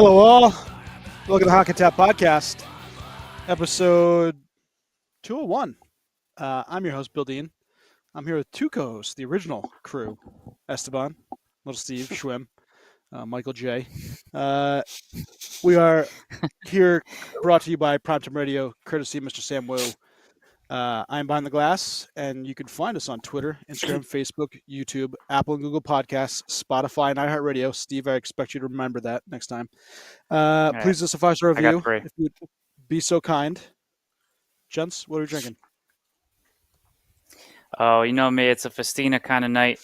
Hello, all. Welcome to the Hockey Tap Podcast, episode 201. I'm your host, Bill Dean. I'm here with two co-hosts, the original crew, Esteban, Little Steve, Schwim, Michael J. We are here brought to you by Primetime Radio, courtesy of Mr. Sam Wu. I'm behind the glass, and you can find us on Twitter, Instagram, Facebook, YouTube, Apple and Google Podcasts, Spotify, and iHeartRadio. Steve, I expect you to remember that next time. Please just a 5-star review if you'd be so kind. Gents, what are we drinking? Oh, you know me. It's a Festina kind of night.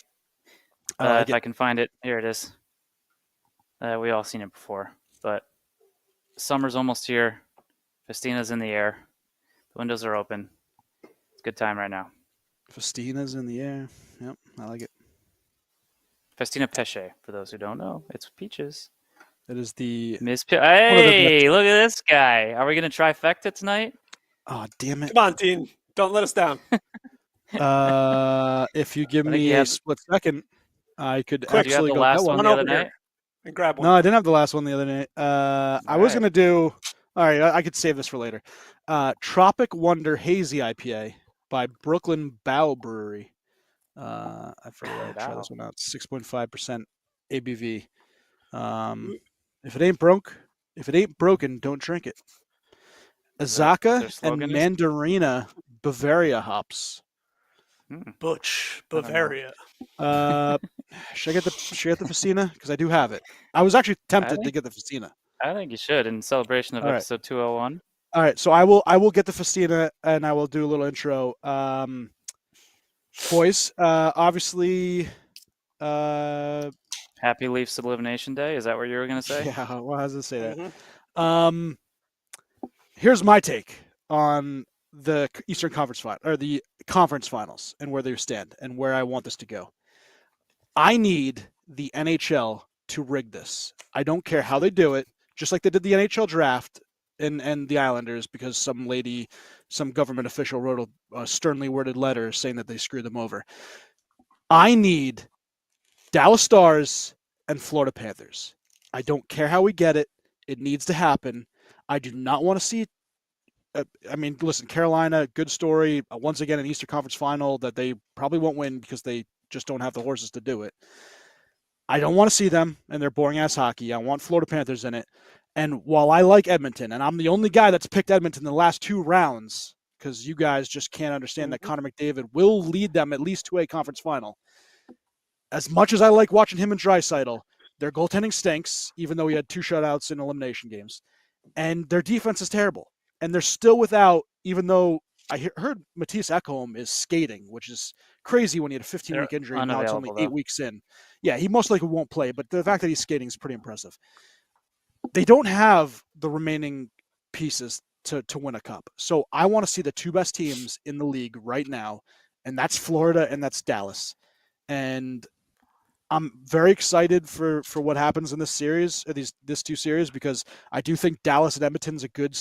I can find it. Here it is. We all seen it before. But summer's almost here. Festina's in the air. The windows are open. It's a good time right now. Festina's in the air. Yep, I like it. Festina Pesce, for those who don't know. It's peaches. It is the... Hey, look at this guy. Are we going to trifecta tonight? Oh, damn it. Come on, Dean. Don't let us down. If you give me a split second, I could actually go the last one the other night and grab one. No, I didn't have the last one the other night. I was going to do... All right, I could save this for later. Tropic Wonder Hazy IPA by Brooklyn Bow Brewery. I forgot to try this one out. 6.5% ABV. If it ain't broken, don't drink it. Azaka and Mandarina Bavaria hops. Butch Bavaria. Should I get the Festina? Because I do have it. I was actually tempted to get the Festina. I think you should in celebration of episode 201. All right, so I will get the Festina and I will do a little intro. Boys, obviously, Happy Leafs Elimination Day. Is that what you were going to say? Yeah, well, how does it say that? Here's my take on the Eastern Conference final or the conference finals and where they stand and where I want this to go. I need the NHL to rig this. I don't care how they do it, just like they did the NHL draft and the Islanders, because some government official wrote a sternly worded letter saying that they screwed them over. I need Dallas Stars and Florida Panthers. I don't care how we get it. It needs to happen. I do not want to see listen, Carolina, good story. Once again, an Eastern Conference final that they probably won't win because they just don't have the horses to do it. I don't want to see them and their boring-ass hockey. I want Florida Panthers in it. And while I like Edmonton, and I'm the only guy that's picked Edmonton in the last two rounds because you guys just can't understand that Connor McDavid will lead them at least to a conference final. As much as I like watching him and Draisaitl, their goaltending stinks, even though he had 2 shutouts in elimination games. And their defense is terrible. And they're still without, even though I heard Mattias Ekholm is skating, which is crazy when he had a 15-week injury and now it's only 8 weeks in. Yeah, he most likely won't play, but the fact that he's skating is pretty impressive. They don't have the remaining pieces to win a cup. So I want to see the 2 best teams in the league right now, and that's Florida and that's Dallas. And I'm very excited for what happens in this series, or this 2 series, because I do think Dallas and Edmonton's a good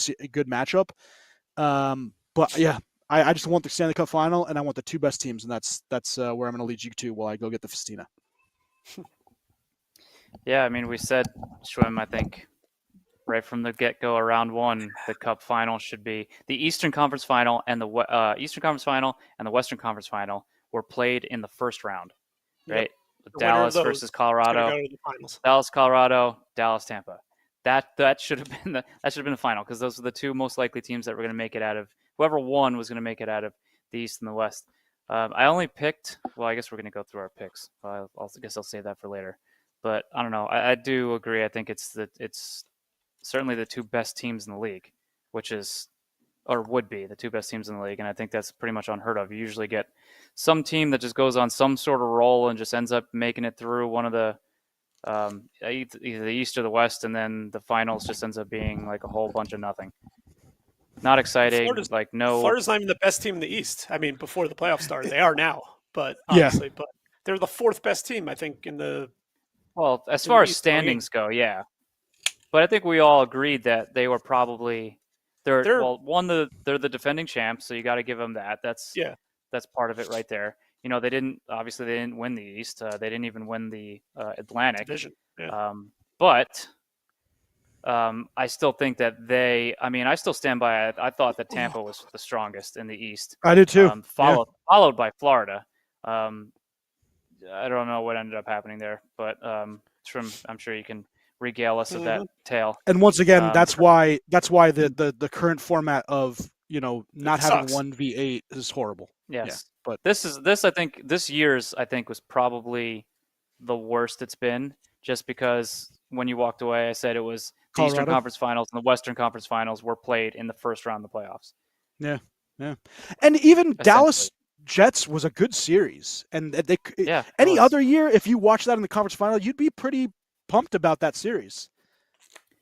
matchup. But yeah, I just want the Stanley Cup final, and I want the 2 best teams, and that's where I'm going to lead you to while I go get the Festina. Yeah, I mean, we said, Schwim, I think, right from the get-go, around 1, the Cup final should be the Eastern Conference final, and the Eastern Conference final and the Western Conference final were played in the first round, right? Yep. Dallas versus Colorado, Dallas, Colorado, Dallas, Tampa. That should have been the final, because those are the 2 most likely teams that were going to make it out of. Whoever won was going to make it out of the East and the West. I only picked. Well, I guess we're going to go through our picks. I guess I'll save that for later. But I don't know. I do agree. I think it's certainly the 2 best teams in the league, which is, or would be, the 2 best teams in the league. And I think that's pretty much unheard of. You usually get some team that just goes on some sort of roll and just ends up making it through one of the either the East or the West, and then the finals just ends up being like a whole bunch of nothing. Not exciting. Florida's not even the best team in the East. I mean, before the playoffs started, they are now, but obviously, but they're the 4th best team, I think, in the. Well, as far as standings go, yeah. But I think we all agreed that they were probably they're the defending champs, so you got to give them that. That's part of it right there. You know, they didn't win the East. They didn't even win the Atlantic division. But I still think that I still stand by it. I thought that Tampa was the strongest in the East. I did too. Followed by Florida. I don't know what ended up happening there, but Trim, I'm sure you can regale us of that tale. And once again, that's why the current format of not having 1v8 is horrible. Yes, yeah, but this year's was probably the worst it's been, just because when you walked away, I said it was the Colorado? Eastern Conference Finals and the Western Conference Finals were played in the first round of the playoffs. Yeah, and even Dallas Jets was a good series, and any other year, if you watch that in the conference final, you'd be pretty pumped about that series.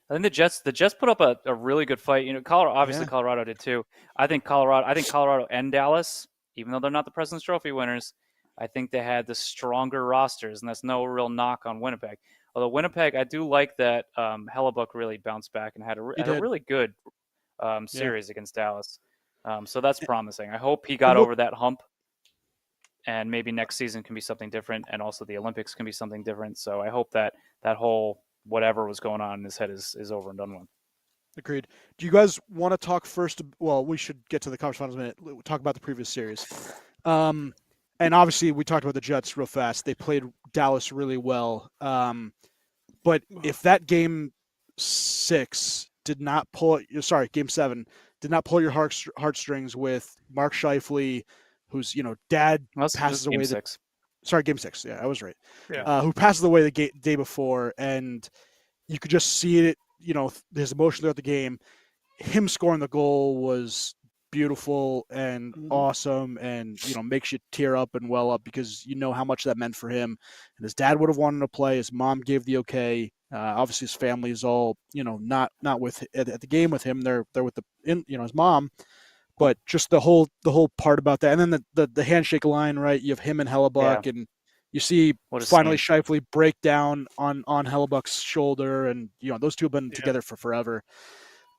I think the Jets put up a really good fight. Colorado did too. I think Colorado and Dallas, even though they're not the President's Trophy winners, I think they had the stronger rosters, and that's no real knock on Winnipeg. Although Winnipeg, I do like that Hellebuck really bounced back and had a really good series against Dallas. So that's promising. I hope he got over that hump, and maybe next season can be something different, and also the Olympics can be something different. So I hope that whole whatever was going on in his head is over and done with. Agreed. Do you guys want to talk first? Well, we should get to the conference finals in a minute. We'll talk about the previous series. And obviously, we talked about the Jets real fast. They played Dallas really well. But if that game 6 did not pull – game 7 did not pull your heartstrings with Mark Scheifele, whose dad passes away. Game 6. Yeah, I was right. Yeah. Who passes away the day before, and you could just see it. His emotion throughout the game. Him scoring the goal was beautiful and awesome, and makes you tear up and well up because you know how much that meant for him. And his dad would have wanted to play. His mom gave the okay. Obviously, his family is all not with at the game with him. They're with his mom. But just the whole part about that, and then the handshake line, right? You have him and Hellebuck, and you see finally Scheifele break down on Hellebuck's shoulder, and those two have been together for forever.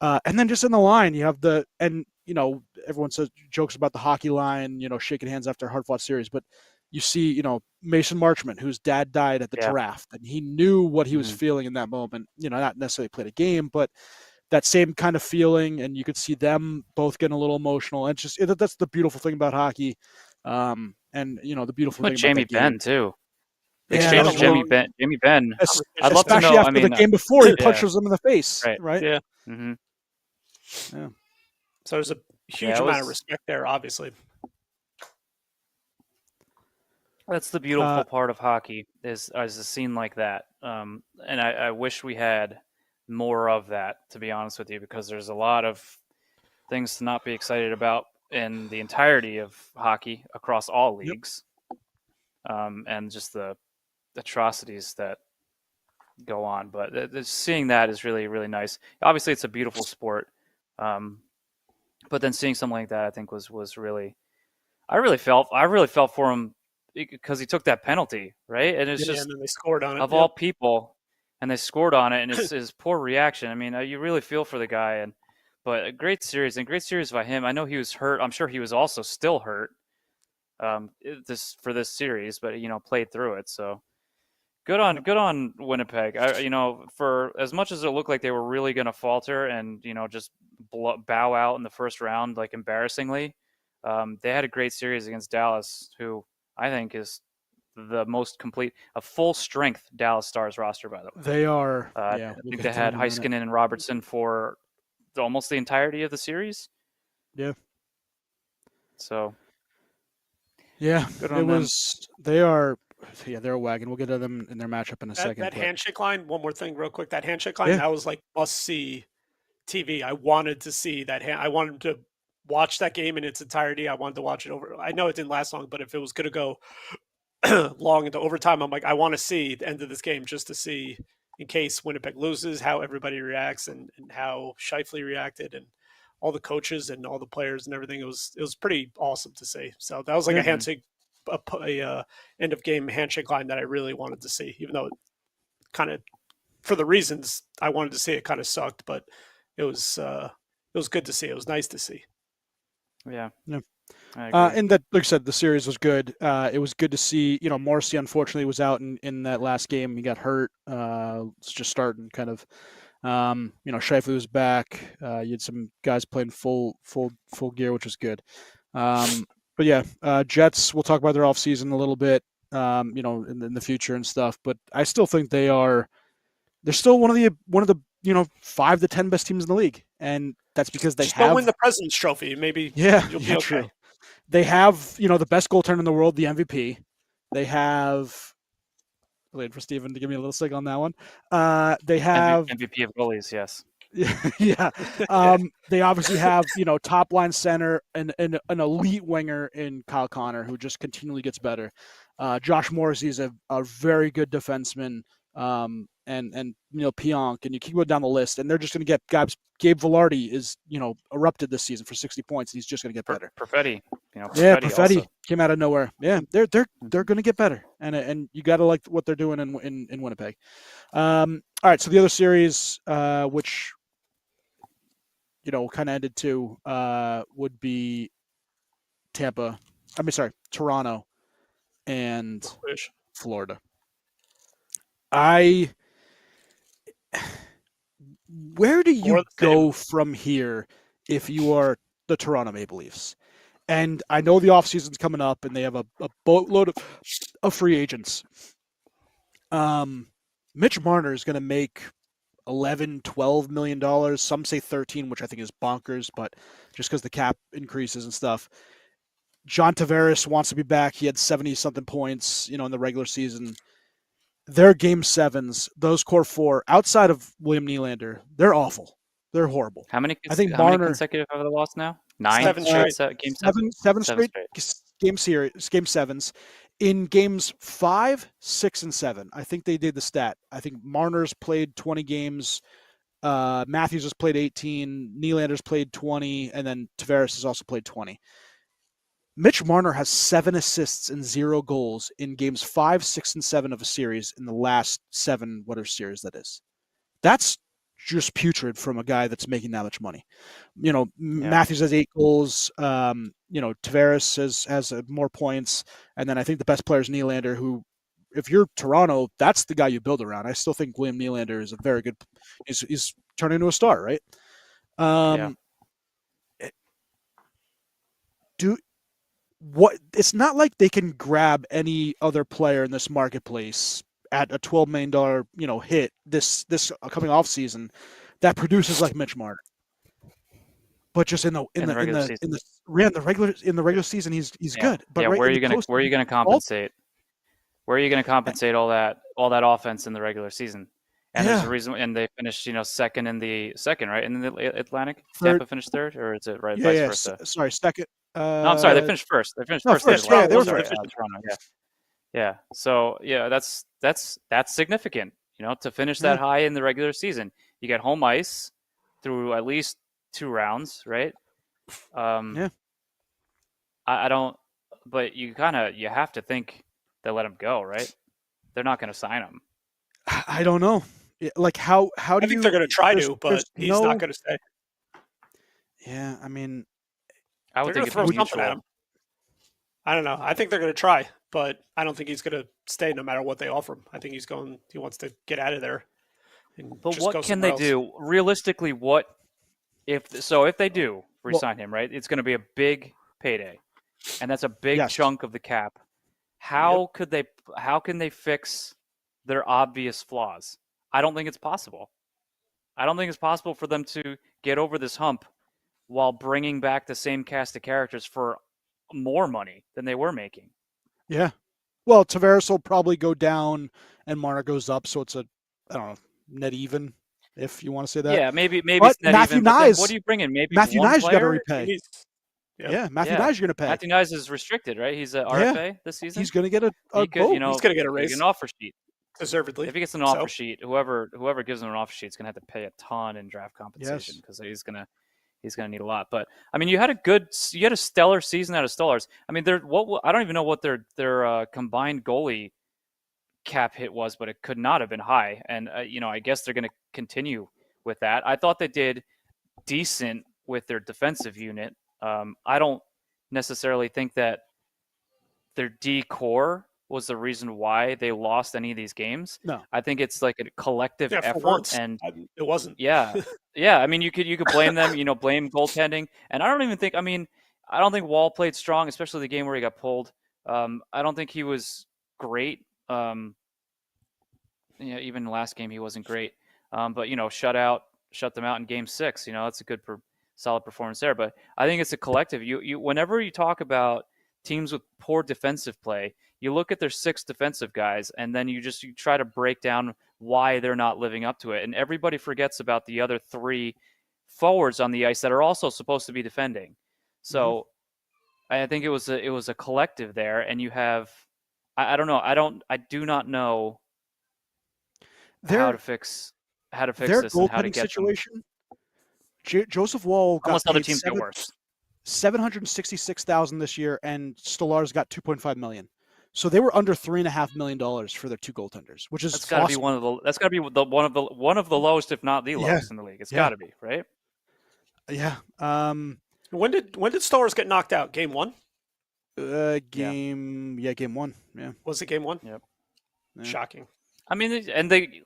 And then just in the line, you have everyone says jokes about the hockey line, shaking hands after a hard-fought series, but you see, Mason Marchment, whose dad died at the draft, and he knew what he was feeling in that moment. Not necessarily played a game, but that same kind of feeling, and you could see them both getting a little emotional. And that's the beautiful thing about hockey, and the beautiful thing Jamie about Jamie Benn too. Jamie Benn. I'd love to know. After the game before, he punches him in the face, right? Yeah. Mm-hmm. Yeah. So there's a huge amount of respect there, obviously. That's the beautiful part of hockey is a scene like that, and I wish we had more of that, to be honest with you, because there's a lot of things to not be excited about in the entirety of hockey across all leagues, and just the atrocities that go on. But seeing that is really, really nice. Obviously, it's a beautiful sport, but then seeing something like that, I think was really. I really felt for him because he took that penalty, right? And it's just and then they scored on it of all people. And they scored on it, and it's his poor reaction. I mean, you really feel for the guy, but a great series by him. I know he was hurt. I'm sure he was also still hurt for this series, but played through it. So good on Winnipeg. For as much as it looked like they were really going to falter and just bow out in the first round, like embarrassingly, they had a great series against Dallas, who I think is the most complete, a full strength Dallas Stars roster, by the way. They are. I think they had Heiskanen and Robertson for almost the entirety of the series. Yeah. So. Yeah, good on them. They are. Yeah, they're a wagon. We'll get to them in their matchup in a second. That handshake line. One more thing, real quick. That handshake line. That was like must-see TV. I wanted to see that. I wanted to watch that game in its entirety. I wanted to watch it over. I know it didn't last long, but if it was going to go long into overtime, I'm like, I want to see the end of this game just to see, in case Winnipeg loses, how everybody reacts and how Scheifele reacted and all the coaches and all the players and everything. It was pretty awesome to see. So that was like a handshake, a end of game handshake line that I really wanted to see, even though it kind of, for the reasons I wanted to see, it kind of sucked, but it was good to see. It was nice to see. Yeah. And that, like I said, the series was good. It was good to see. Morrissey unfortunately was out in that last game. He got hurt. It's just starting kind of Shifley was back. You had some guys playing full gear, which was good. But yeah, Jets. We'll talk about their offseason a little bit. In the future and stuff. But I still think they're still one of the 5 to 10 best teams in the league, and that's because they Just have don't win the President's Trophy. Maybe you'll be okay. True. They have the best goaltender in the world, the MVP. They have. Wait for Steven to give me a little sig on that one. They have MVP of goalies, yes. Yeah. They obviously have, top line center and an elite winger in Kyle Connor who just continually gets better. Josh Morrissey is a very good defenseman. And Pionk, and you keep going down the list, and they're just going to get guys. Gabe Velarde is erupted this season for 60 points, and he's just going to get better. Perfetti, Perfetti came out of nowhere. Yeah, they're going to get better, and you got to like what they're doing in Winnipeg. All right, so the other series, which kind of ended too, would be Toronto and Florida. Where do you go from here if you are the Toronto Maple Leafs? And I know the offseason's coming up and they have a boatload of free agents. Mitch Marner is going to make $11-12 million. Some say 13, which I think is bonkers, but just because the cap increases and stuff. John Tavares wants to be back. He had 70-something points, in the regular season. Their game sevens, those core four, outside of William Nylander, they're awful. They're horrible. How many consecutive have they lost now? 9? 7 straight. Seven straight game sevens. In games 5, 6, and 7, I think they did the stat. I think Marner's played 20 games. Matthews has played 18. Nylander's played 20. And then Tavares has also played 20. Mitch Marner has 7 assists and 0 goals in games 5, 6, and 7 of a series in the last 7, whatever series that is. That's just putrid from a guy that's making that much money. Matthews has 8 goals. Tavares has more points. And then I think the best player is Nylander, who, if you're Toronto, that's the guy you build around. I still think William Nylander is a very good – he's turned into a star, right? It's not like they can grab any other player in this marketplace at a $12 million, hit this coming off season that produces like Mitch Marner. But just in the regular season, he's good. But where are you going to compensate? Where are you going to compensate all that offense in the regular season? And there's a reason, and they finished, second in the right in the Atlantic. Tampa finished third, or is it right? Vice versa. Sorry, second. No, I'm sorry. They finished first. They finished first. Yeah, they were first. Toronto. Yeah. So that's significant. To finish that high in the regular season, you get home ice through at least 2 rounds, right? I don't. But you have to think they let him go, right? They're not going to sign him. I don't know. Like how do you? I think they're going to try to, but he's not going to stay. Yeah, I mean, I would think throw something at him. I don't know. I think they're going to try, but I don't think he's going to stay no matter what they offer him. I think he wants to get out of there. But what can they do realistically? What if they do resign him? Right, it's going to be a big payday, and that's a big chunk of the cap. How can they fix their obvious flaws? I don't think it's possible. I don't think it's possible for them to get over this hump while bringing back the same cast of characters for more money than they were making. Yeah. Well, Tavares will probably go down and Marner goes up, so it's net even, if you want to say that. Yeah, maybe but it's net Matthew even. Nyes, what do you bring in? Maybe Matthew Nyes got to repay. Matthew Nyes you're going to pay. Matthew Nyes is restricted, right? He's an RFA this season. He's going to get he's going to get a raise, an offer sheet. Deservedly. If he gets an offer sheet, whoever gives him an offer sheet is going to have to pay a ton in draft compensation because he's going to need a lot. But I mean, you had a stellar season out of Stolarz. I mean, I don't even know what their combined goalie cap hit was, but it could not have been high. And I guess they're going to continue with that. I thought they did decent with their defensive unit. I don't necessarily think that their D core was the reason why they lost any of these games. No. I think it's like a collective Yeah, for effort, once, and it wasn't. yeah, yeah. I mean, you could blame them, blame goaltending, and I don't even think. I mean, I don't think Wall played strong, especially the game where he got pulled. I don't think he was great. Even the last game he wasn't great. But shut them out in Game 6. That's a good, solid performance there. But I think it's a collective. You whenever you talk about teams with poor defensive play, you look at their 6 defensive guys, and then you try to break down why they're not living up to it. And everybody forgets about the other 3 forwards on the ice that are also supposed to be defending. So I think it was a collective there, and you have I don't know. I do not know how to fix their this and how to goaltending get them. situation. Joseph Wall got Almost other paid teams get worse. $766,000 this year, and Stolarz got $2.5 million. So they were under $3.5 million for their 2 goaltenders, which is That's got to be one of the lowest, if not the lowest in the league. It's got to be, right? Yeah. When did Stolarz get knocked out? Game 1? Game 1. Yeah. Was it Game 1? Yep. Yeah. Shocking. I mean, they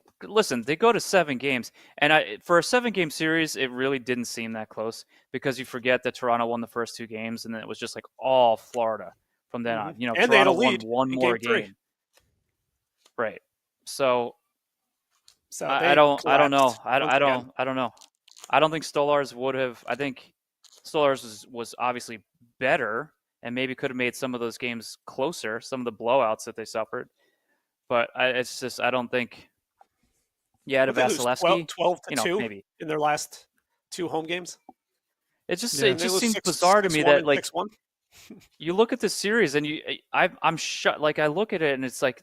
go to 7 games, and for a 7-game series, it really didn't seem that close because you forget that Toronto won the first 2 games, and then it was just like all Florida from then on. And Toronto they had a lead won one more Game 3. game, right? So So I don't know. I again. don't know. I don't think Stolarz would have. I think Stolarz was obviously better and maybe could have made some of those games closer, some of the blowouts that they suffered. But it's just I don't think. Yeah, to Vasilevsky, 12-2 maybe in their last 2 home games. it just Yeah. it just seems bizarre to me that like 6-1. you look at this series and I'm shut. Like I look at it and it's like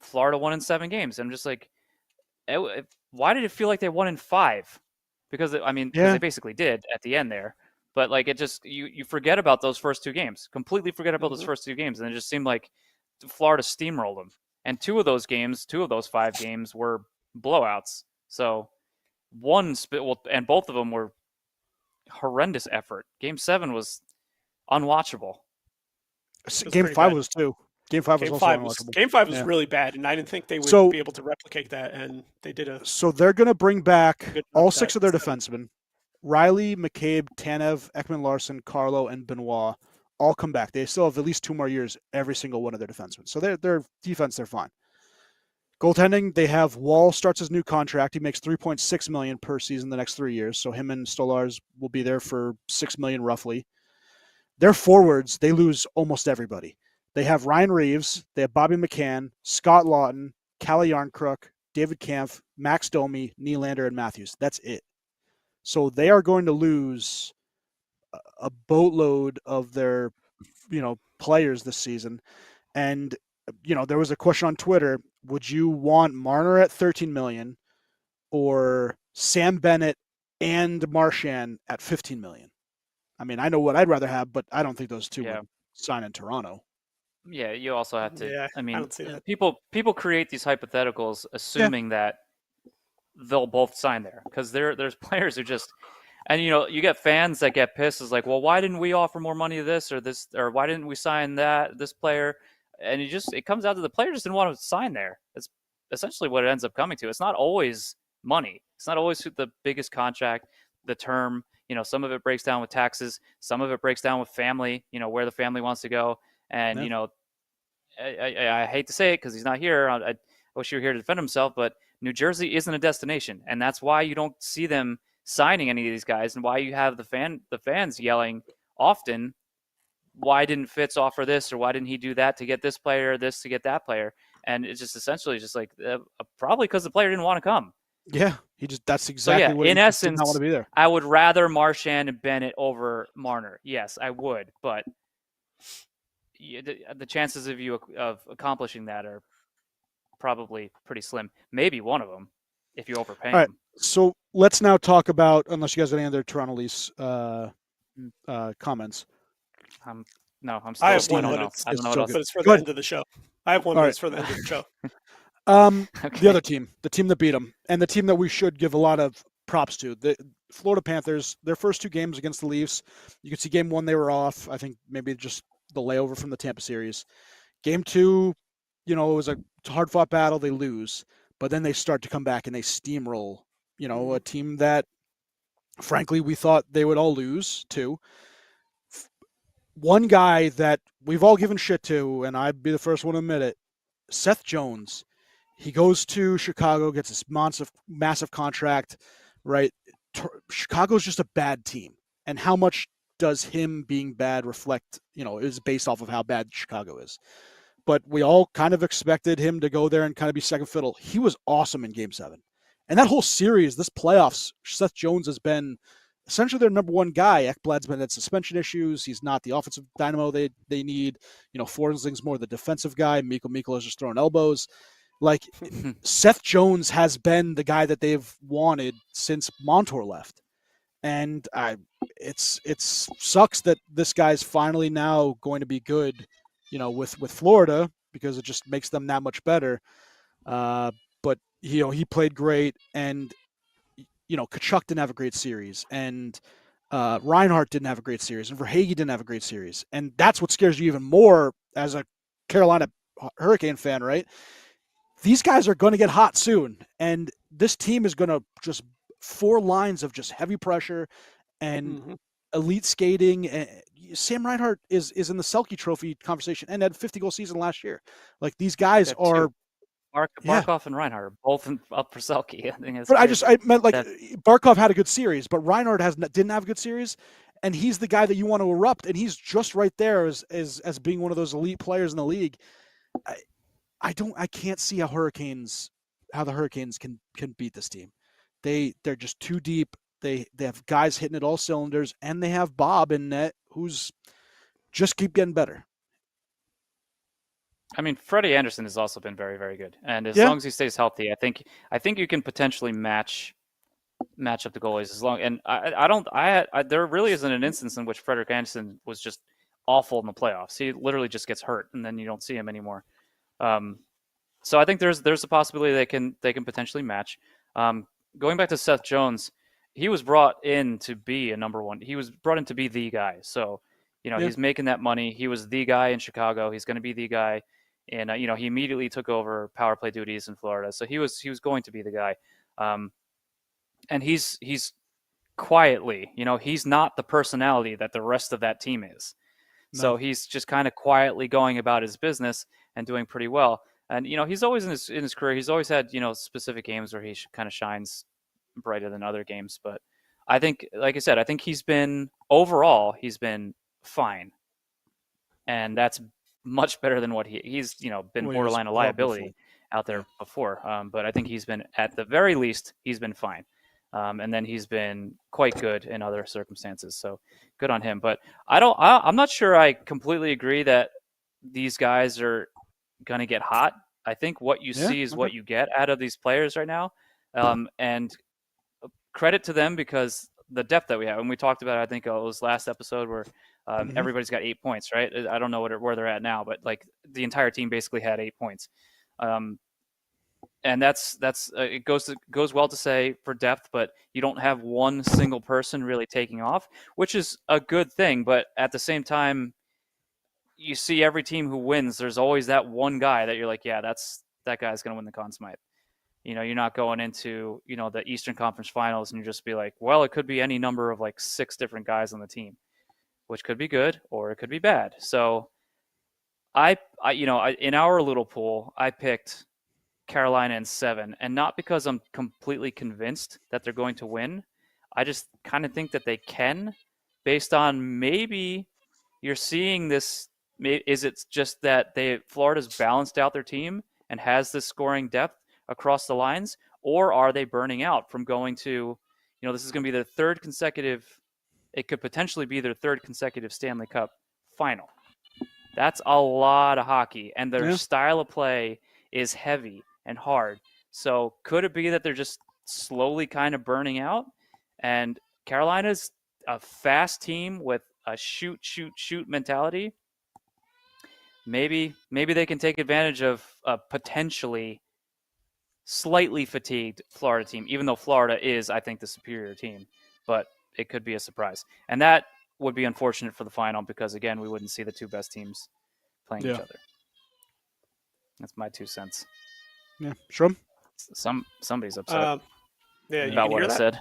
Florida won in 7 games. I'm just like, why did it feel like they won in 5? Because they basically did at the end there. But like it just you forget about those first 2 games, completely forget about those first 2 games, and it just seemed like Florida steamrolled them. And 2 of those 5 games were blowouts. So and both of them were horrendous effort. Game 7 was unwatchable. Game 5 was too. Game 5 was also unwatchable. Game 5 was really bad, and I didn't think they would be able to replicate that. And they did So they're going to bring back all 6 of their defensemen: Riley, McCabe, Tanev, Ekman-Larsson, Carlo, and Benoit. All come back. They still have at least 2 more years, every single one of their defensemen. So their defense, they're fine. Goaltending, they have Wall starts his new contract. He makes $3.6 million per season the next 3 years. So him and Stolarz will be there for $6 million roughly. Their forwards, they lose almost everybody. They have Ryan Reeves, they have Bobby McCann, Scott Lawton, Kalle Yarncrook, David Kampf, Max Domi, Nylander, and Matthews. That's it. So they are going to lose a boatload of their, players this season. And, there was a question on Twitter: would you want Marner at $13 million or Sam Bennett and Marchand at $15 million? I mean, I know what I'd rather have, but I don't think those 2 would sign in Toronto. Yeah, you also have to. Yeah, I mean, I don't see that. People create these hypotheticals assuming that they'll both sign there because there's players who just, and you get fans that get pissed. Is like, well, why didn't we offer more money to this, or why didn't we sign this player? And it comes out to the player just didn't want to sign there. That's essentially what it ends up coming to. It's not always money. It's not always the biggest contract, the term. Some of it breaks down with taxes. Some of it breaks down with family. Where the family wants to go. And I hate to say it because he's not here. I wish he were here to defend himself. But New Jersey isn't a destination, and that's why you don't see them signing any of these guys, and why you have the fans yelling often. Why didn't Fitz offer this, or why didn't he do that to get this player, this to get that player? And it's just essentially just like probably because the player didn't want to come. Yeah, that's exactly what in essence, did not want to be there. I would rather Marchand and Bennett over Marner. Yes, I would, but the chances of accomplishing that are probably pretty slim. Maybe one of them if you overpay All right, them. so let's now talk about, unless you guys have any other Toronto Leafs comments. No, I'm still. I have one, I but don't know what else. But it's for the end of the show. I have one, but it's for the end of the show. Okay. The other team, the team that beat them, and the team that we should give a lot of props to, the Florida Panthers. Their first 2 games against the Leafs, you could see Game 1 they were off. I think maybe just the layover from the Tampa series. Game 2, it was a hard fought battle. They lose, but then they start to come back and they steamroll. A team that, frankly, we thought they would all lose to. One guy that we've all given shit to, and I'd be the first one to admit it, Seth Jones. He goes to Chicago, gets this massive contract, right? Chicago's just a bad team. And how much does him being bad reflect, is based off of how bad Chicago is. But we all kind of expected him to go there and kind of be second fiddle. He was awesome in Game 7. And that whole series, this playoffs, Seth Jones has been essentially their number one guy. Ekblad's been had suspension issues. He's not the offensive dynamo they need. Forsling's more the defensive guy. Mikko is just throwing elbows. Like, Seth Jones has been the guy that they've wanted since Montour left. And it sucks that this guy's finally now going to be good, with Florida, because it just makes them that much better. But he played great, and Kachuk didn't have a great series, and Reinhart didn't have a great series, and Verhaeghe didn't have a great series, and that's what scares you even more as a Carolina Hurricane fan, right? These guys are going to get hot soon, and this team is going to just 4 lines of just heavy pressure and elite skating. Sam Reinhart is in the Selke Trophy conversation and had a 50-goal season last year. Like, these guys are. Barkov and Reinhart are both up for Selke. I think but I meant like Barkov had a good series, but Reinhart didn't have a good series, and he's the guy that you want to erupt, and he's just right there as being one of those elite players in the league. I can't see how the Hurricanes can beat this team. They're just too deep. They have guys hitting at all cylinders, and they have Bob in net, who's just keep getting better. I mean, Freddie Anderson has also been very, very good, and as long as he stays healthy, I think you can potentially match up the goalies as long. And there really isn't an instance in which Frederik Anderson was just awful in the playoffs. He literally just gets hurt, and then you don't see him anymore. So I think there's a possibility they can potentially match. Going back to Seth Jones, he was brought in to be a number one. He was brought in to be the guy. So he's making that money. He was the guy in Chicago. He's going to be the guy. And he immediately took over power play duties in Florida, so he was going to be the guy. And he's quietly, he's not the personality that the rest of that team is. No. So he's just kind of quietly going about his business and doing pretty well. And he's always in his career, he's always had specific games where he kind of shines brighter than other games. But I think, like I said, I think he's been fine, and that's much better than what he's been borderline a liability out there before. But I think he's been, at the very least, he's been fine. And then he's been quite good in other circumstances. So good on him. But I'm not sure I completely agree that these guys are going to get hot. I think what you see is what you get out of these players right now. And credit to them, because the depth that we have, and we talked about, I think it was last episode where everybody's got 8 points, right? I don't know where they're at now, but like the entire team basically had 8 points. And that's it goes well to say for depth, but you don't have one single person really taking off, which is a good thing. But at the same time, you see every team who wins, there's always that one guy that you're like, yeah, that guy's going to win the Conn Smythe. You're not going into, the Eastern Conference Finals and you just be like, well, it could be any number of like 6 different guys on the team, which could be good or it could be bad. So I in our little pool, I picked Carolina in 7, and not because I'm completely convinced that they're going to win. I just kind of think that they can, based on maybe you're seeing this. Is it just that Florida's balanced out their team and has this scoring depth across the lines, or are they burning out from going to, this is going to be their third consecutive. It could potentially be their third consecutive Stanley Cup final. That's a lot of hockey, and their style of play is heavy and hard. So could it be that they're just slowly kind of burning out? And Carolina's a fast team with a shoot mentality. Maybe they can take advantage of a potentially slightly fatigued Florida team, even though Florida is, I think, the superior team. But it could be a surprise. And that would be unfortunate for the final because, again, we wouldn't see the two best teams playing each other. That's my 2 cents. Yeah, Shrum. Somebody's upset Yeah, you about can what hear I that?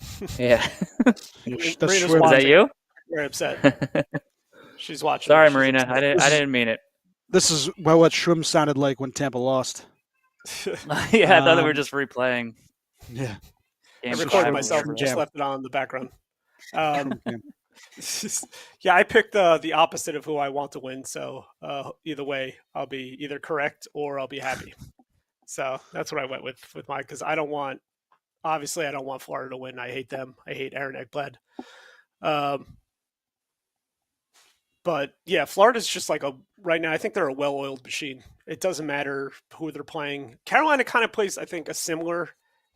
said. Yeah. That's Marina's Shrum. Is that watching. you? Very upset. She's watching. Sorry, She's Marina. upset. I didn't mean it. This is what Shrum sounded like when Tampa lost. Yeah, I thought they were just replaying. Yeah. I Game recorded 5 or myself whatever. and just Jam. left it on in the background. Shrum game. Yeah, I picked the opposite of who I want to win. So either way, I'll be either correct or I'll be happy. So that's what I went with mine because I don't want Florida to win. I hate them. I hate Aaron Ekblad. But yeah, Florida's just like right now. I think they're a well-oiled machine. It doesn't matter who they're playing. Carolina kind of plays, I think, a similar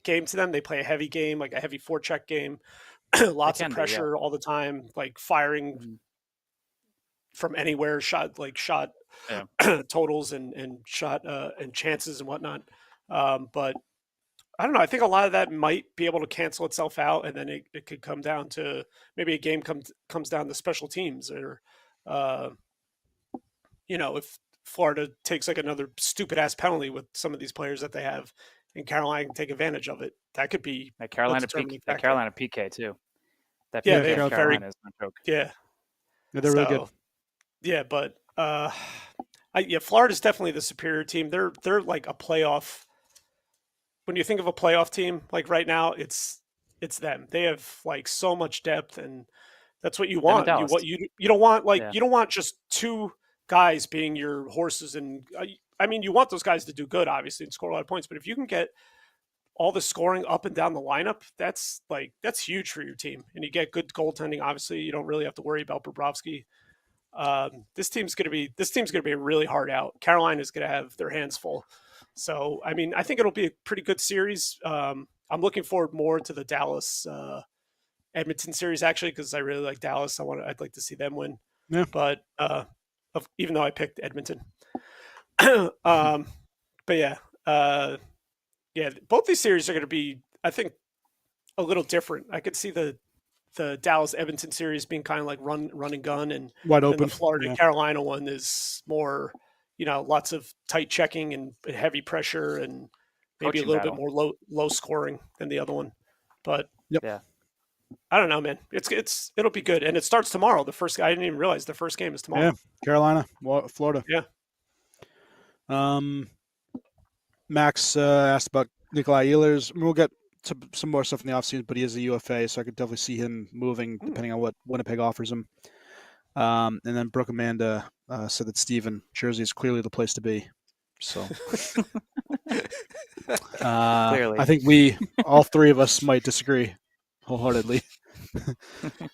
game to them. They play a heavy game, like a heavy forecheck game, lots of pressure all the time, like firing from anywhere, shot totals and shot and chances and whatnot. But I don't know. I think a lot of that might be able to cancel itself out, and then it could come down to maybe a game comes down to special teams or. If Florida takes like another stupid ass penalty with some of these players that they have, and Carolina can take advantage of it, that could be That Carolina PK too. That yeah, PK they of have very Carolina is no joke. yeah, They're really good. Yeah, but Florida's definitely the superior team. They're like a playoff. When you think of a playoff team, like right now, it's them. They have like so much depth, and that's what you want. You don't want you don't want just two guys being your horses, and I mean you want those guys to do good, obviously, and score a lot of points. But if you can get all the scoring up and down the lineup, that's huge for your team, and you get good goaltending. Obviously, you don't really have to worry about Bobrovsky. This team's going to be a really hard out. Carolina's going to have their hands full. So, I mean, I think it'll be a pretty good series. I'm looking forward more to the Dallas Edmonton series actually because I really like Dallas. I'd like to see them win. Yeah. But even though I picked Edmonton, but yeah, both these series are going to be, I think, a little different. I could see the Dallas Edmonton series being kind of like run and gun, and wide open. The Florida Carolina one is more, lots of tight checking and heavy pressure, and maybe Coaching a little battle. bit more low scoring than the other one. But yeah, I don't know, man. It'll be good, and it starts tomorrow. I didn't even realize the first game is tomorrow. Yeah, Carolina, Florida. Yeah. Max asked about Nikolai Ehlers. We'll get to some more stuff in the offseason, but he is a UFA, so I could definitely see him moving depending on what Winnipeg offers him. And then Brooke Amanda said that Steven, Jersey is clearly the place to be. So clearly. I think all three of us might disagree wholeheartedly.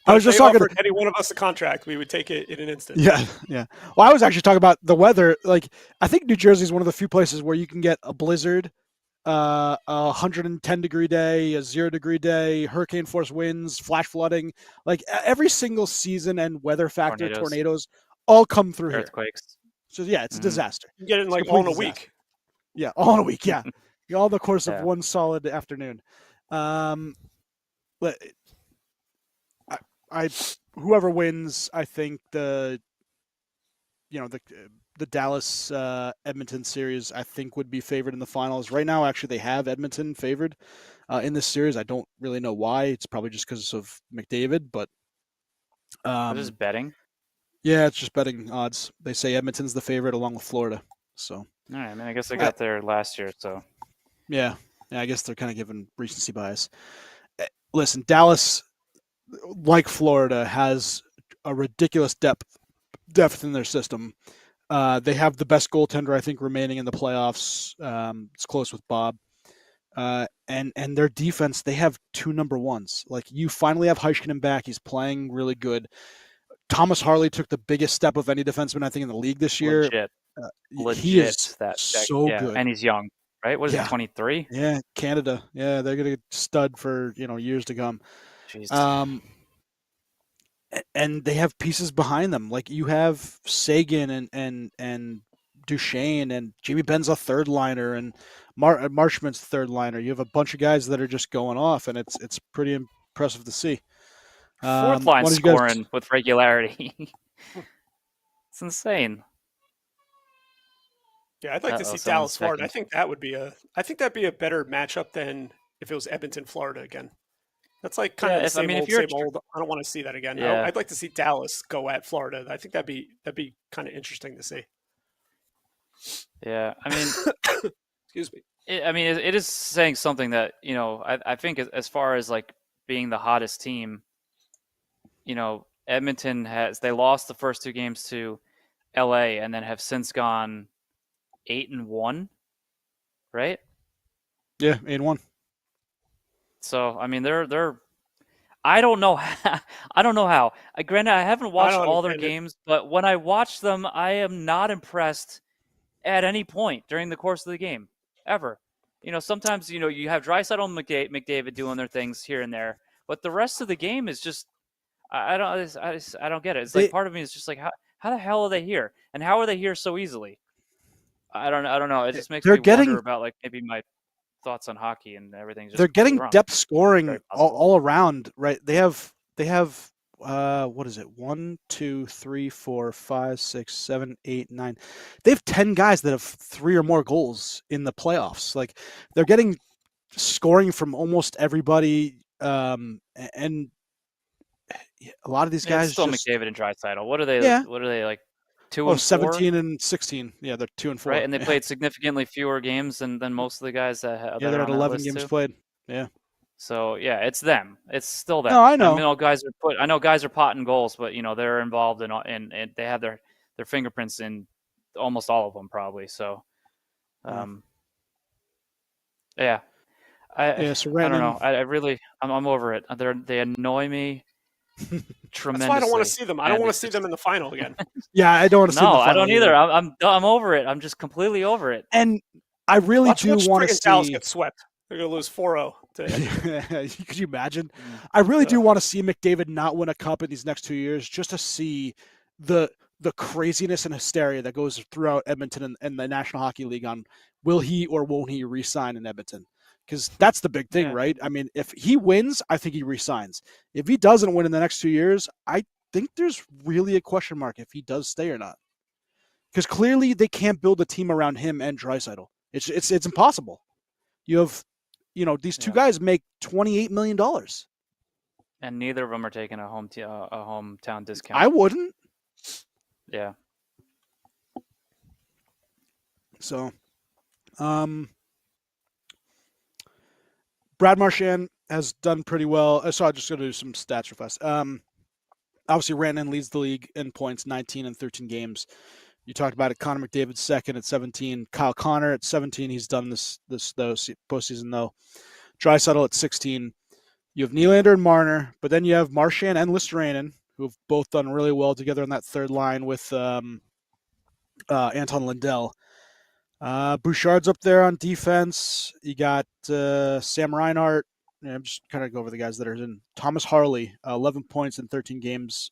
I was just talking to any one of us a contract, we would take it in an instant. Yeah. Well, I was actually talking about the weather. Like, I think New Jersey is one of the few places where you can get a blizzard, a 110-degree day, a 0-degree day, hurricane force winds, flash flooding. Like every single season and weather factor, tornadoes all come through earthquakes. Here. So yeah, it's a disaster. You get it in like all in a week. Yeah, all in a week. Yeah, all in the course of one solid afternoon. But whoever wins, I think the Dallas Edmonton series, I think would be favored in the finals. Right now, actually, they have Edmonton favored in this series. I don't really know why. It's probably just because of McDavid, but this is betting. Yeah, it's just betting odds. They say Edmonton's the favorite along with Florida. So all right, I mean, I guess they got there last year. So yeah, I guess they're kind of giving recency bias. Listen, Dallas, like Florida, has a ridiculous depth in their system. They have the best goaltender, I think, remaining in the playoffs. It's close with Bob. And their defense, they have two number ones. Like, you finally have Heiskanen back. He's playing really good. Thomas Harley took the biggest step of any defenseman, I think, in the league this year. Legit. He is so good. And he's young, right? What is he, 23? Yeah, Canada. Yeah, they're going to stud for, years to come. Jeez. And they have pieces behind them. Like, you have Sagan and Duchesne, and Jamie Benn's a third liner, and Marshman's third liner. You have a bunch of guys that are just going off, and it's pretty impressive to see. Fourth line scoring with regularity. It's insane. Yeah, I'd like to see Someone's Dallas, Florida. checking. I think that'd be a better matchup than if it was Edmonton, Florida again. That's like kind Yeah, of the if you're same old. I don't want to see that again. yeah, I'd like to see Dallas go at Florida. I think that'd be kind of interesting to see. yeah. I mean, Excuse me. it is saying something that I think as far as like being the hottest team, Edmonton they lost the first 2 games to LA and then have since gone 8-1, right? Yeah, 8-1. So I mean they're I don't know how, I don't know how. Granted, I haven't I watched don't all their understand it. games, but when I watch them, I am not impressed at any point during the course of the game, ever. Sometimes you have Draisaitl and McDavid doing their things here and there, but the rest of the game is just I don't get it. It's like They part of me is just like how the hell are they here, and how are they here so easily? I don't know. It just makes they're me wonder getting about like maybe my thoughts on hockey and everything's just they're completely getting wrong. depth scoring Very possible. all around, right? They have what is it? 1, 2, 3, 4, 5, 6, 7, 8, 9. They have 10 guys that have 3 or more goals in the playoffs. Like they're getting scoring from almost everybody, and a lot of these It's guys still just McDavid and Draisaitl. What are they? yeah. What are they like? Two Oh, and four, 17 and 16. Yeah, they're 2 and right? 4. And they Yeah, played significantly fewer games than most of the guys yeah, that they're are at on that 11 list games too. played. Yeah. So yeah, it's them. It's still No, them. I I mean, know. I know guys are potting goals, but they're involved in they have their fingerprints in almost all of them probably. So Yeah. um, yeah, I Yeah. So I don't Rantanen. know. I really I'm over it. They annoy me That's why I don't want to tremendously, see them. I don't and want to it's see them just in the final again. Yeah, I don't want to see him in no, the I final don't either. either. I'm over it. I'm just completely over it. And I really Watch do want to friggin' Dallas see. get swept. They're gonna lose 4-0 to Edmonton. Could you imagine? Mm. I really do Ugh. want to see McDavid not win a cup in these next 2 years, just to see the craziness and hysteria that goes throughout Edmonton and the National Hockey League on will he or won't he re-sign in Edmonton? Because that's the big thing, Yeah. right? I mean, if he wins, I think he re-signs. If he doesn't win in the next 2 years, I think there's really a question mark if he does stay or not. Because clearly they can't build a team around him and Draisaitl. It's impossible. You have, these 2 Yeah. guys make $28 million. And neither of them are taking a hometown discount. I wouldn't. Yeah. So, Brad Marchand has done pretty well. So I'm just going to do some stats real fast. Obviously, Rantanen leads the league in points, 19 and 13 games. You talked about it. Connor McDavid second at 17. Kyle Connor at 17. He's done this postseason though. Draisaitl at 16. You have Nylander and Marner, but then you have Marchand and Listerranen, who have both done really well together on that third line with Anton Lindell. Bouchard's up there on defense. You got Sam Reinhart. I'm just kind of go over the guys that are in. Thomas Harley, 11 points in 13 games.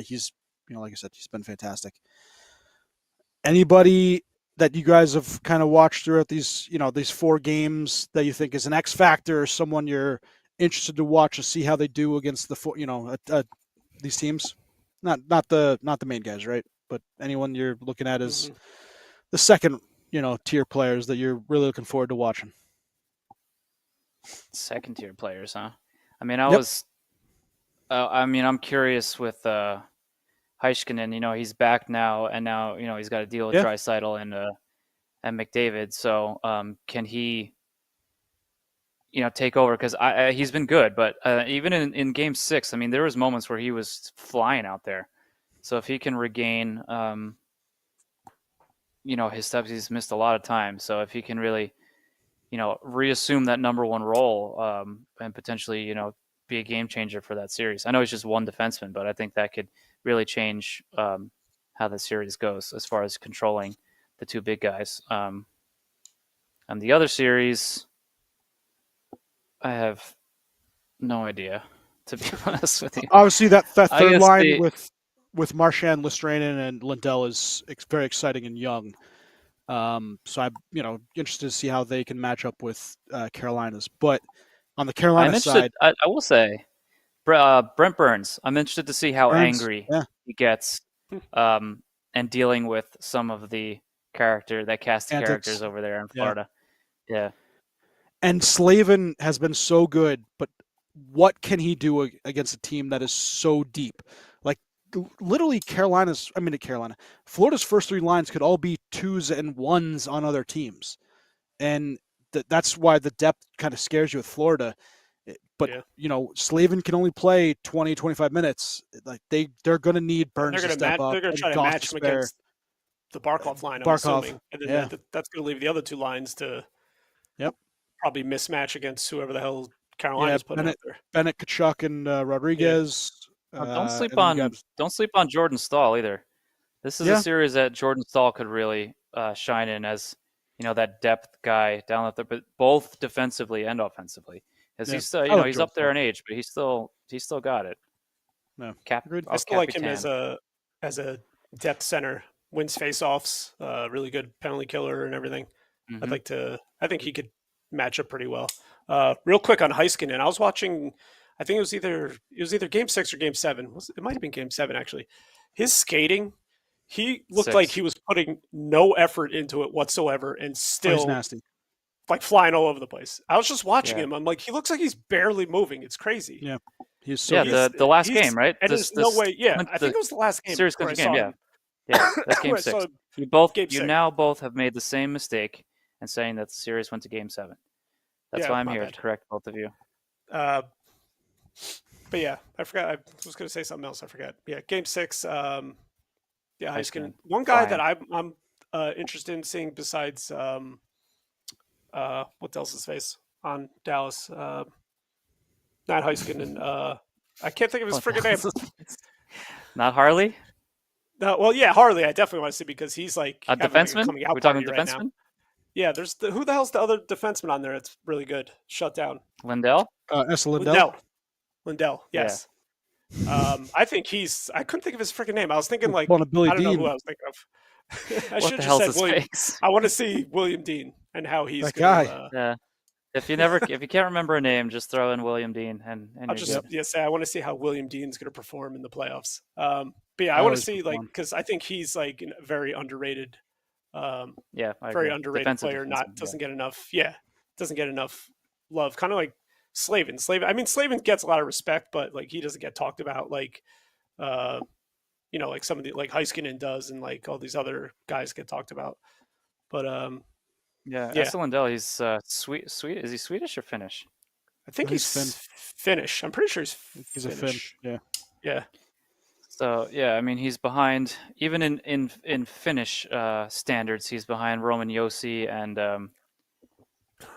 He's, like I said, he's been fantastic. Anybody that you guys have kind of watched throughout these 4 games that you think is an X factor, or someone you're interested to watch to see how they do against the these teams? Not the main guys, right? But anyone you're looking at as the second tier players that you're really looking forward to watching. Second tier players, huh? I mean, Yep. I'm curious with Heiskanen. He's back now, and now he's got to deal with Yeah. Draisaitl and McDavid. So can he take over? Because he's been good, but even in Game 6, I mean, there was moments where he was flying out there. So if he can regain his steps, he's missed a lot of time. So if he can really reassume that number one role and potentially be a game changer for that series. I know he's just one defenseman, but I think that could really change how the series goes as far as controlling the 2 big guys. And the other series, I have no idea, to be honest with you. Obviously, that third line with Marchand, Listerranen, and Lindell is very exciting and young. So I'm interested to see how they can match up with Carolina's. But on the Carolina side, I will say, Brent Burns. I'm interested to see how Burns, angry yeah. he gets, and dealing with some of the character, that cast of Antics. characters over there in Yeah. Florida. Yeah. And Slavin has been so good, but what can he do against a team that is so deep? Like literally Florida's first 3 lines could all be 2s and 1s on other teams. And that's why the depth kind of scares you with Florida. But, Slavin can only play 20, 25 minutes. Like they're going to need Burns to step up. They're going to try to match him against the Barkov line, I'm assuming. And then that's going to leave the other 2 lines to probably mismatch against whoever the hell Carolina's putting out there. Bennett, Kachuk, and Rodriguez. Don't sleep on Jordan Stahl either. This is a series that Jordan Stahl could really shine in as that depth guy down there, but both defensively and offensively. Because he's still, he's up there in age, but he's still got it. No, I still like him as a depth center. Wins faceoffs, really good penalty killer and everything. Mm-hmm. I think he could match up pretty well. Real quick on Heiskanen, I was watching. I think it was either Game 6 or Game 7. It might have been Game 7 actually. His skating, he looked like he was putting no effort into it whatsoever, and still nasty, like flying all over the place. I was just watching him. I'm like, he looks like he's barely moving. It's crazy. Yeah, he's so the last game, right? And there's no way. Yeah, I think it was the last game. Series game. Yeah, that's Game 6. You now both have made the same mistake in saying that the series went to Game 7. That's why I'm here to correct both of you. But yeah, I forgot. I was going to say something else. I forgot. Yeah, Game 6. Heiskanen. One guy that I'm interested in seeing besides what else his face on Dallas? Not Heiskanen. I can't think of his freaking name. Not Harley. No, well, yeah, Harley. I definitely want to see because he's like a defenseman. We're talking defenseman. Right, yeah, there's who the hell's the other defenseman on there? It's really good. Shut down. Lindell. Lindell. Yes. Yeah. I think I couldn't think of his freaking name. I was thinking like Billy I don't Dean. know who I was thinking of. I should have just said William. I want to see William Dean and how he's that guy. Yeah. If you can't remember a name, just throw in William Dean, and I'll just say I want to see how William Dean's going to perform in the playoffs. But yeah, I want to see because I think he's like a very underrated. Very underrated player. Doesn't get enough. Yeah, doesn't get enough love. Kind of like Slavin. Slavin gets a lot of respect, but like he doesn't get talked about like, like some of the like Heiskanen does, and like all these other guys get talked about. But Esa Lindell, he's sweet. Is he Swedish or Finnish? I think he's Finnish. I'm pretty sure he's a Finn. Yeah. Yeah. So yeah, I mean he's behind even in Finnish standards. He's behind Roman Josi and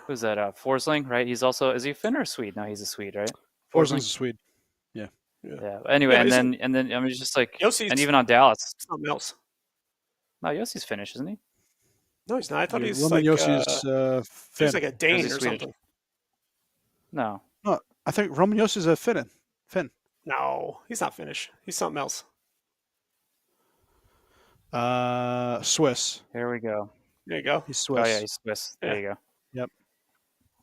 who's that? Forsling, right? He's also is he a Finn or a Swede? No, he's a Swede, right? Forsling's a Swede. Yeah. Anyway, and then I mean just like Josi's, and even on Dallas, something else. No, Josi's Finnish, isn't he? No, he's not. I thought he's Roman like Josi's Finn. He's like a Dane or something. No, I think Roman Josi's a Finn. No, he's not Finnish. He's something else. Swiss. Here we go. There you go. He's Swiss. Oh yeah, he's Swiss. There you go. Yep.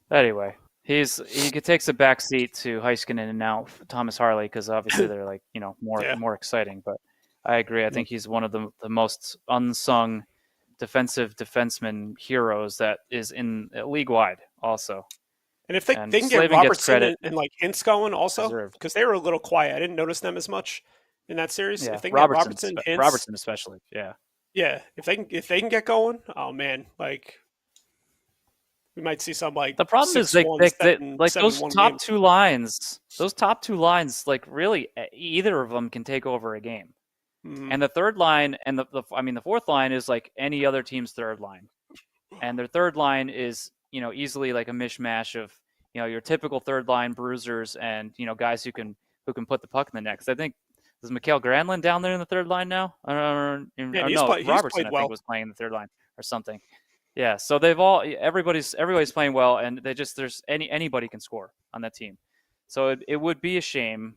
Anyway, he takes a back seat to Heiskanen and now Thomas Harley because obviously they're like more exciting. But I agree. I think he's one of the most unsung defenseman heroes that is in league wide also. And if they can get Robertson and like Hintz going also, because they were a little quiet. I didn't notice them as much in that series. Yeah, if they can get Robertson especially. Yeah. Yeah. If they can get going, oh man, like we might see some like the problem is like those top two lines. Those top two lines, like really, either of them can take over a game. Mm-hmm. And the third line and the fourth line is like any other team's third line, and their third line is easily like a mishmash of your typical third line bruisers and guys who can put the puck in the net. 'Cause I think is Mikael Granlund down there in the third line now? Robertson I think was playing the third line or something. Yeah, so everybody's playing well, and there's anybody can score on that team. So it would be a shame.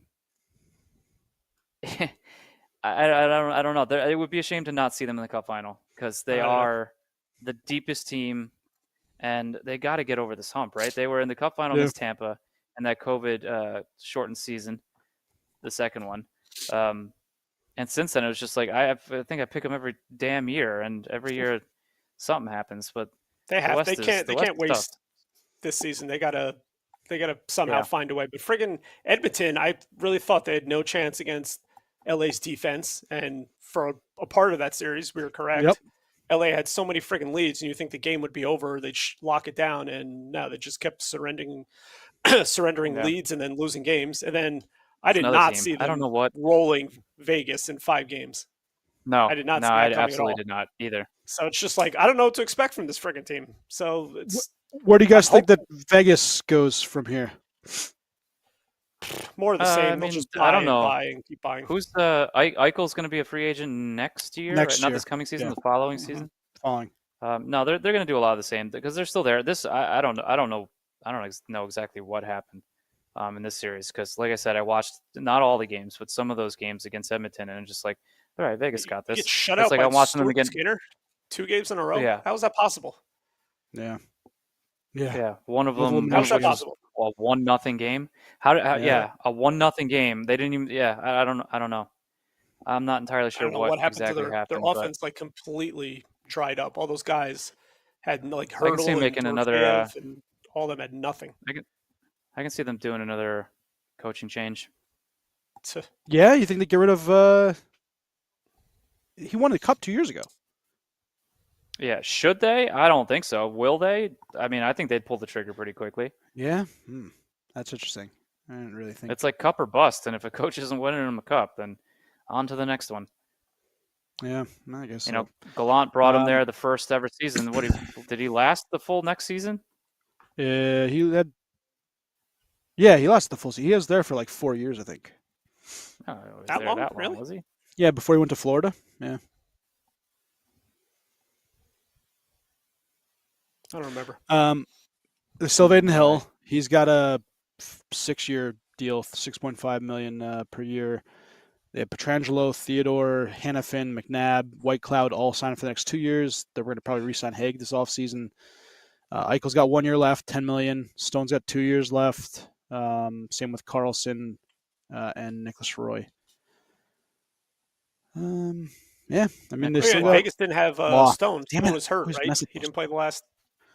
I don't know. It would be a shame to not see them in the Cup final because they are the deepest team, and they got to get over this hump, right? They were in the Cup final against Tampa and that COVID shortened season, the second one. And since then, it was just like I think I pick them every damn year, and every year something happens. But They the West they is can't the West can't is tough. waste this season. They gotta somehow Yeah. find a way. But friggin' Edmonton, I really thought they had no chance against LA's defense, and for a part of that series, we were correct. Yep. LA had so many friggin' leads, and you think the game would be over, they'd lock it down, and no, they just kept surrendering Yeah. leads and then losing games. And then I It's did another not team. see I don't them know what. rolling Vegas in 5 games. No, I did not no, see I that coming at absolutely all. did not either. So it's just like I don't know what to expect from this friggin' team. So it's Where do you guys I'm think that Vegas goes from here? more of the I same. They'll mean, just I buy don't and know. buy and keep buying. Who's Eichel's going to be a free agent next year? Next right? Not year. this coming season, Yeah. the following Mhm. season. Following. No, they're going to do a lot of the same because they're still there. I don't know exactly what happened in this series because, like I said, I watched not all the games, but some of those games against Edmonton, and I'm just like, all right, Vegas got You this. get shut It's out like by I'm watching them Stuart again. Skinner 2 games in a row. Yeah. How is that possible? Yeah. Yeah. Yeah, one of With them, How is that which was possible? a 1-0 game. Yeah. A 1-0 game. They didn't even. Yeah, I don't know. I'm not entirely I sure don't know what what happened to exactly their happened, but offense. Like completely dried up. All those guys had like I can see Hurdle them and making another. Dorofeyev, and all of them had nothing. I can see them doing another coaching change. Yeah, you think they get rid of he won the cup 2 years ago. Yeah, should they? I don't think so. Will they? I mean, I think they'd pull the trigger pretty quickly. Yeah. That's interesting. I didn't really think. It's like cup or bust, and if a coach isn't winning them a cup, then on to the next one. Yeah, I guess You so. know, Gallant brought him there the first ever season. Did he last the full next season? He had. Yeah, he lost the full season. He was there for like 4 years, I think. Oh, he was That there long? that long, Really? was he? Yeah, before he went to Florida. Yeah. I don't remember. The Sylvain Hill, he's got a 6-year deal, 6.5 million per year. They have Petrangelo, Theodore, Hannafin, McNabb, White Cloud all signed for the next 2 years. They're going to probably re-sign Haig this offseason. Eichel's got 1 year left, 10 million. Stone's got 2 years left. Same with Carlson and Nicholas Roy. Yeah, I mean, they still got Vegas didn't have Stone. Damn Stone it. was hurt, Where's right? message? He didn't play the last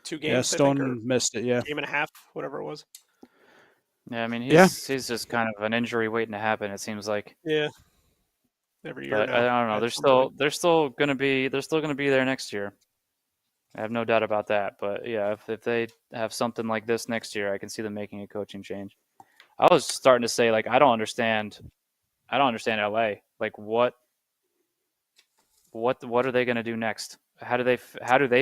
2 games. Yeah, I think, or Stone missed it. Yeah. game and a half, whatever it was. Yeah, I mean, Yeah. he's just kind of an injury waiting to happen. It seems like. Yeah. Every year. But now, I don't know. at They're some still point. they're still gonna be there next year. I have no doubt about that. But yeah, if they have something like this next year, I can see them making a coaching change. I was starting to say like I don't understand LA. Like what are they gonna do next? How do they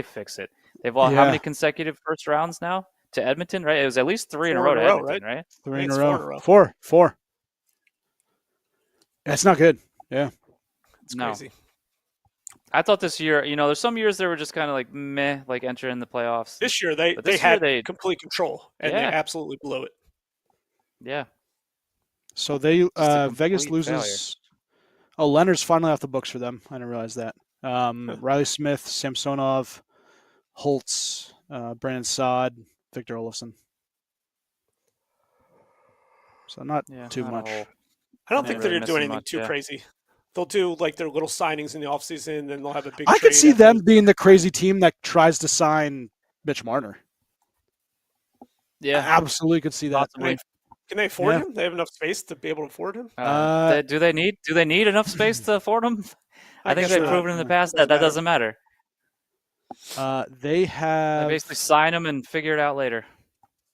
fix it? They've lost how Yeah. many consecutive first rounds now to Edmonton? Right, it was at least 3 in a 4 row in to a row, Edmonton, right? 3 in it's a 4 row. in a row. Four. That's not good. Yeah. It's No. crazy. I thought this year, there's some years they were just kind of like meh, like entering the playoffs. This year they But this had year they- complete control, and they Yeah. absolutely blew it. Yeah. So they a Vegas complete loses. Oh, Leonard's finally off the books for them. I didn't realize that. Riley Smith, Samsonov, Holtz, Brandon Saad, Victor Olofsson. So not too not a much. whole- I don't They think really they're going to do missing anything much, too yeah. crazy. They'll do like their little signings in the offseason, then they'll have a big I could trade see after them the- being the crazy team that tries to sign Mitch Marner. I Yeah. absolutely could see that. Possibly. Can they afford Yeah. him? They have enough space to be able to afford him? Do they need enough space to afford them? I think guess they've not. proven in the Yeah. past that Doesn't doesn't matter. They They have basically sign them and figure it out later.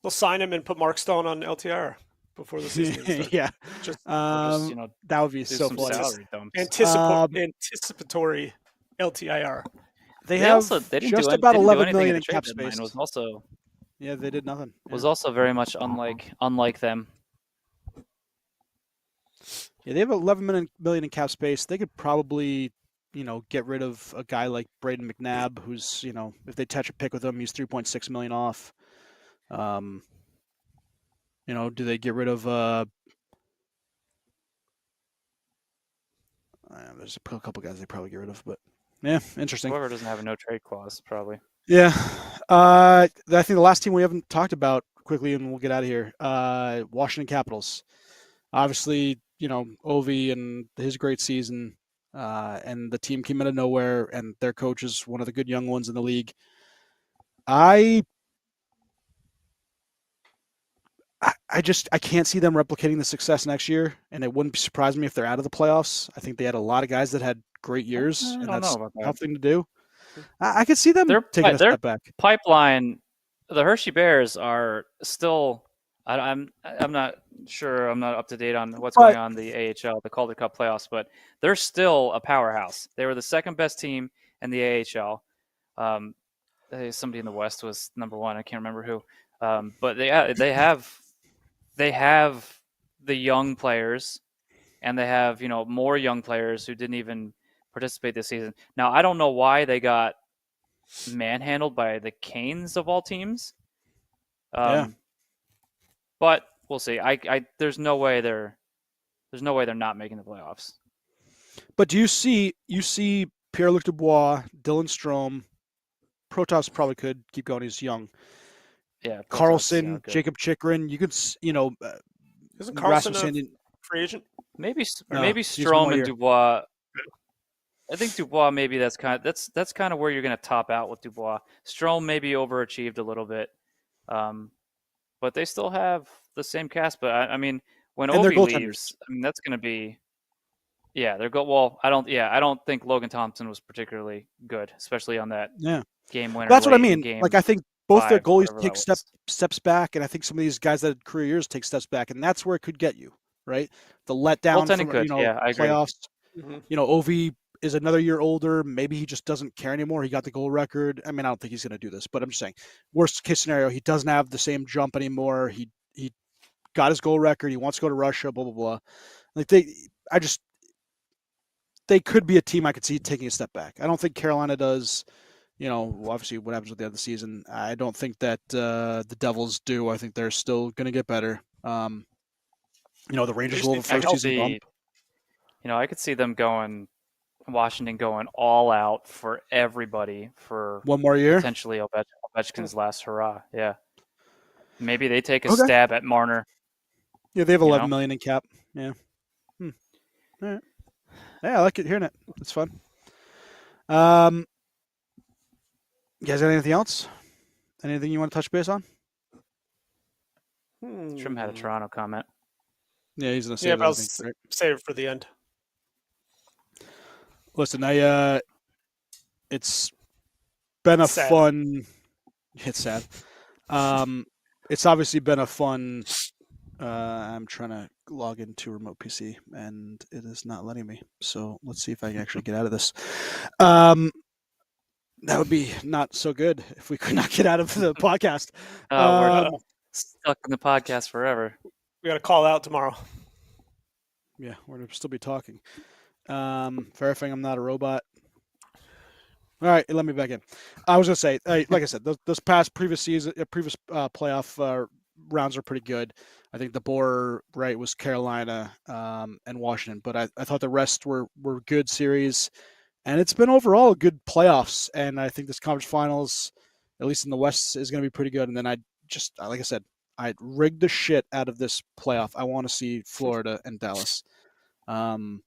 They'll sign him and put Mark Stone on LTR before the season even starts. yeah. Just Or just, That would be do so some funny. salary dumps. anticipatory LTIR. They They have also they didn't just do, about they didn't do 11 anything million at in the trade cap deadline. space. Was They did nothing. was also very much unlike them. Yeah, they have 11 million in cap space. They could probably, get rid of a guy like Braden McNabb, who's, if they touch a pick with him, he's 3.6 million off. Do they get rid of? There's a couple guys they probably get rid of, but yeah, interesting. Whoever doesn't have a no trade clause, probably. Yeah, I think the last team we haven't talked about quickly, and we'll get out of here. Washington Capitals. Obviously, Ovi and his great season. and the team came out of nowhere, and their coach is one of the good young ones in the league. I can't see them replicating the success next year, and it wouldn't surprise me if they're out of the playoffs. I think they had a lot of guys that had great years, I and don't that's know about a that. tough thing to do. I could see them taking a step back. Pipeline, the Hershey Bears are still. I'm not sure. I'm not up to date on what's going on in the AHL, the Calder Cup playoffs, but they're still a powerhouse. They were the second best team in the AHL. Somebody in the West was number one. I can't remember who. But they have the young players, and they have more young players who didn't even participate this season. Now I don't know why they got manhandled by the Canes of all teams. But we'll see. There's no way they're not making the playoffs. But do you see Pierre-Luc Dubois, Dylan Strome, Protoss probably could keep going. He's young. Yeah, Carlson, Jacob Chikrin. You could Isn't Carlson a free agent? Maybe Strome and Dubois. I think Dubois maybe that's kind of where you're going to top out with Dubois. Strome maybe overachieved a little bit, but they still have the same cast. But I mean, when Ovi leaves, I mean that's going to be Well, I don't think Logan Thompson was particularly good, especially on that game winner. That's what I mean. Like I think both their goalies take steps back, and I think some of these guys that had career years take steps back, and that's where it could get you, right? The letdown from playoffs. Mm-hmm. Ovi is another year older. Maybe he just doesn't care anymore. He got the goal record. I mean, I don't think he's going to do this, but I'm just saying, worst case scenario, he doesn't have the same jump anymore. He got his goal record. He wants to go to Russia. Blah blah blah. Like they could be a team I could see taking a step back. I don't think Carolina does. Obviously what happens at the end of the season. I don't think that the Devils do. I think they're still going to get better. The Rangers will have a first season bump. I could see them Washington going all out for everybody for one more year. Potentially Ovechkin's last hurrah. Yeah. Maybe they take a stab at Marner. Yeah, they have $11 million in cap. Yeah. All right. Yeah, I like it hearing it. It's fun. You guys got anything else? Anything you want to touch base on? Trim had a Toronto comment. Yeah, he's gonna save it. Save it for the end. Listen, it's been a fun. It's sad. It's obviously been a fun. I'm trying to log into remote PC and it is not letting me. So let's see if I can actually get out of this. That would be not so good if we could not get out of the podcast. We're stuck in the podcast forever. We got to call out tomorrow. Yeah, we're going to still be talking. Verifying I'm not a robot. All right, let me back in. I was going to say, like I said, those previous playoff rounds are pretty good. I think the bore was Carolina and Washington, but I thought the rest were good series. And it's been overall good playoffs. And I think this conference finals, at least in the West, is going to be pretty good. And then like I said, I'd rig the shit out of this playoff. I want to see Florida and Dallas. And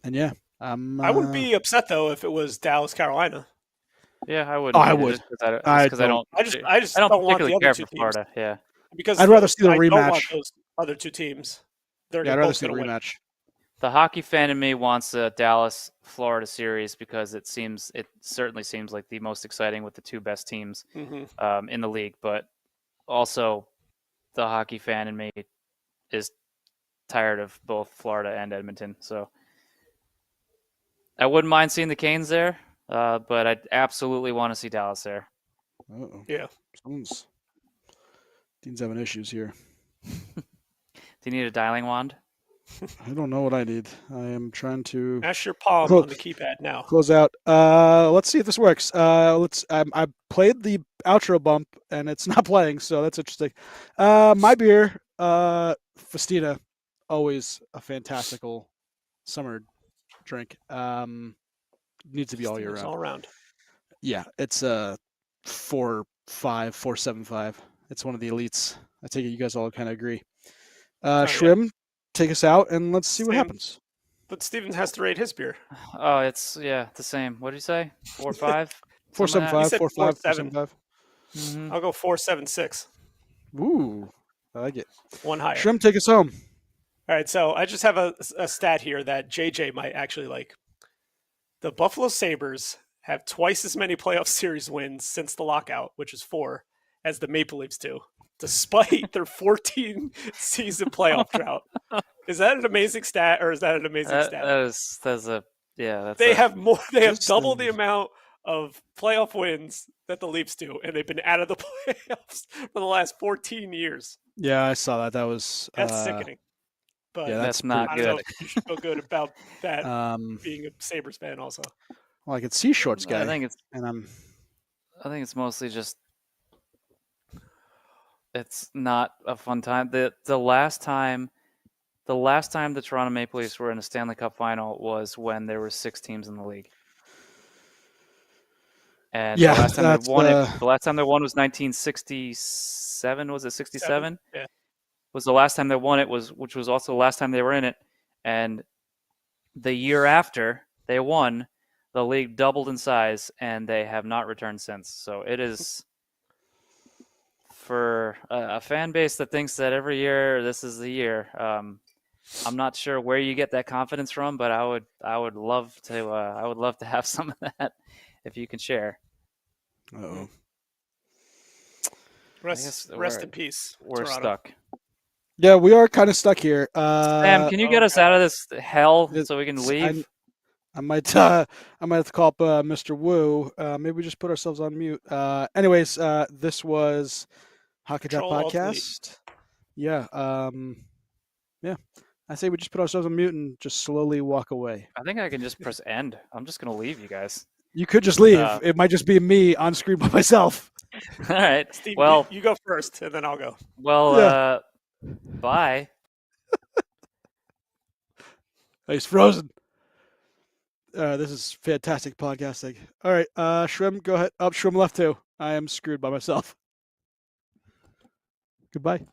yeah, I wouldn't be upset though if it was Dallas, Carolina. Yeah, I would. Oh, I would. I don't particularly care for Florida. Yeah, because I'd rather see the rematch. I don't want those other two teams. I'd rather see the rematch. The hockey fan in me wants a Dallas-Florida series because it certainly seems like the most exciting with the two best teams in the league. But also, the hockey fan in me is tired of both Florida and Edmonton. So I wouldn't mind seeing the Canes there, but I absolutely want to see Dallas there. Uh-oh. Yeah. Dean's having issues here. Do you need a dialing wand? I don't know what I need. I am trying to mash your palm on the keypad now. Close out. Let's see if this works. I played the outro bump and it's not playing, so that's interesting. My beer, Festina, always a fantastical summer drink. Needs to be all year round. All around. Yeah, it's a 4.75. It's one of the elites. I take it you guys all kind of agree. Shrim, take us out and let's see what happens. But Steven has to rate his beer. Oh, it's the same. What did you say? 4 or 5? 4.75, said 4.5, 4.7. 4.75. Mm-hmm. I'll go 4.76. Ooh, I like it. One higher. Shrimp, take us home. All right, so I just have a stat here that JJ might actually like. The Buffalo Sabres have twice as many playoff series wins since the lockout, which is 4, as the Maple Leafs do, despite their 14 season playoff drought. Is that an amazing stat, or is that an amazing stat? They have more. They have double the amount of playoff wins that the Leafs do, and they've been out of the playoffs for the last 14 years. Yeah, I saw that. That was sickening. But yeah, that's not I good. don't know if you should feel good about that being a Sabres fan also. Well, I could see Shorts guy. I think it's mostly just it's not a fun time. The last time the Toronto Maple Leafs were in a Stanley Cup final was when there were 6 teams in the league. And the last time they won was 1967. Was it 67? Yeah. Was the last time they won it, which was also the last time they were in it. And the year after they won, the league doubled in size, and they have not returned since. So it is, for a fan base that thinks that every year this is the year. I'm not sure where you get that confidence from, but I would love to have some of that if you can share. Uh-oh. Rest in peace. We're Toronto. stuck. Yeah, we are kind of stuck here. Sam, can you get us out of this hell so we can leave? I might have to call up Mr. Wu. Maybe we just put ourselves on mute. Anyways, this was Hockey Chat Podcast. Yeah. Yeah. I say we just put ourselves on mute and just slowly walk away. I think I can just press end. I'm just gonna leave you guys. You could just leave. It might just be me on screen by myself. All right. Steve, well, you go first, and then I'll go. Well, yeah. Bye. He's frozen. This is fantastic podcasting. All right, Shrim, go ahead. Oh, Shrim left too. I am screwed by myself. Goodbye.